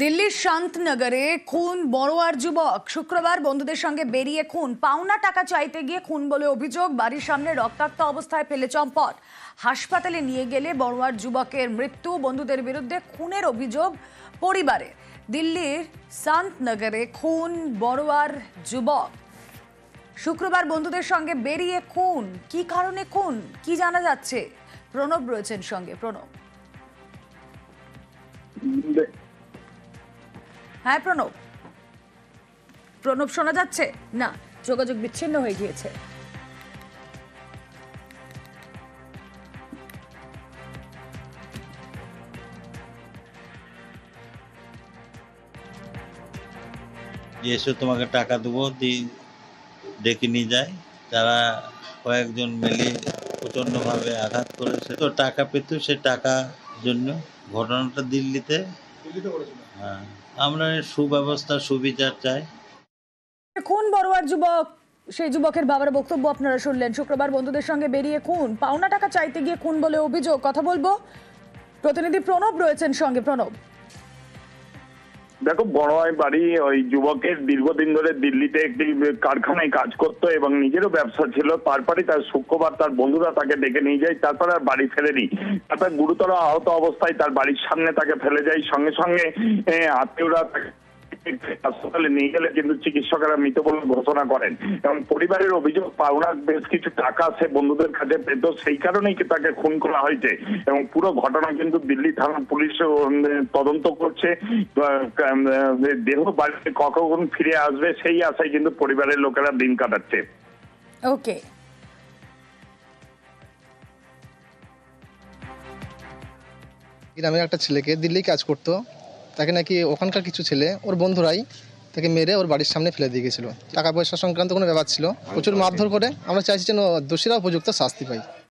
দিল্লির শান্তনগরে খুন বড়োয়ার যুবক। শুক্রবার বন্ধুদের সঙ্গে বেরিয়ে খুন, পাওনা টাকা চাইতে গিয়ে খুন বলে অভিযোগ। বাড়ির সামনে রক্তাক্ত অবস্থায় ফেলে চম্পট। হাসপাতালে নিয়ে গেলে বড়োয়ার যুবকের মৃত্যু। বন্ধুদের বিরুদ্ধে খুনের অভিযোগ পরিবারে। দিল্লির শান্তনগরে খুন বড়োয়ার যুবক। শুক্রবার বন্ধুদের সঙ্গে বেরিয়ে খুন, কি কারণে খুন কি জানা যাচ্ছে? প্রণব রয়েছেন সঙ্গে। প্রণব। হ্যাঁ প্রণব, প্রণব শোনা যাচ্ছে না, যোগাযোগ বিচ্ছিন্ন হয়ে গিয়েছে। এসে তোমাকে টাকা দেবো ডেকে নিয়ে যায়। তারা কয়েকজন মিলে প্রচণ্ডভাবে আঘাত করেছে। তো টাকা পেত, সে টাকার জন্য ঘটনাটা দিল্লিতে। হ্যাঁ, আমরা সুব্যবস্থা সুবিচার চাই। খুন বড়োয়ার যুবক, সেই যুবকের বাবার বক্তব্য আপনারা শুনলেন। শুক্রবার বন্ধুদের সঙ্গে বেরিয়ে খুন, পাওনা টাকা চাইতে গিয়ে খুন বলে অভিযোগ। কথা বলবো, প্রতিনিধি প্রণব রয়েছেন সঙ্গে। প্রণব। দেখো, বড়োয়ায় বাড়ি ওই যুবকের দীর্ঘদিন ধরে দিল্লিতে একটি কারখানায় কাজ করতো এবং নিজেরও ব্যবসা ছিল। তারপরে তার শুক্রবার তার বন্ধুরা তাকে ডেকে নিয়ে যায়, তারপরে আর বাড়ি ফেরেনি। তারপর গুরুতর আহত অবস্থায় তার বাড়ির সামনে তাকে ফেলে যায়। সঙ্গে সঙ্গে আত্মীয়রা হাসপাতালে নিয়ে গেলে কিন্তু চিকিৎসকেরা মৃত বলে ঘোষণা করেন। এবং পরিবারের অভিযোগ, পাওনার বেশ কিছু টাকা সে বন্ধুদের কাছে পেত, সেই কারণেই তাকে খুন করা হয়েছে। এবং পুরো ঘটনা কিন্তু দিল্লি থানা পুলিশ তদন্ত করছে। দেহ বাড়িতে কখন ফিরে আসবে সেই আশায় কিন্তু পরিবারের লোকেরা দিন কাটাচ্ছে। ওকে। গ্রামের একটা ছেলেকে দিল্লি কাজ করতো, তাকে নাকি ওখানকার কিছু ছেলে ওর বন্ধুরাই তাকে মেরে ওর বাড়ির সামনে ফেলে দিয়ে গেছিলো। টাকা পয়সা সংক্রান্ত কোনো ব্যাপার ছিল, প্রচুর মারধর করে। আমরা চাইছি যেন দোষীরা উপযুক্ত শাস্তি পায়।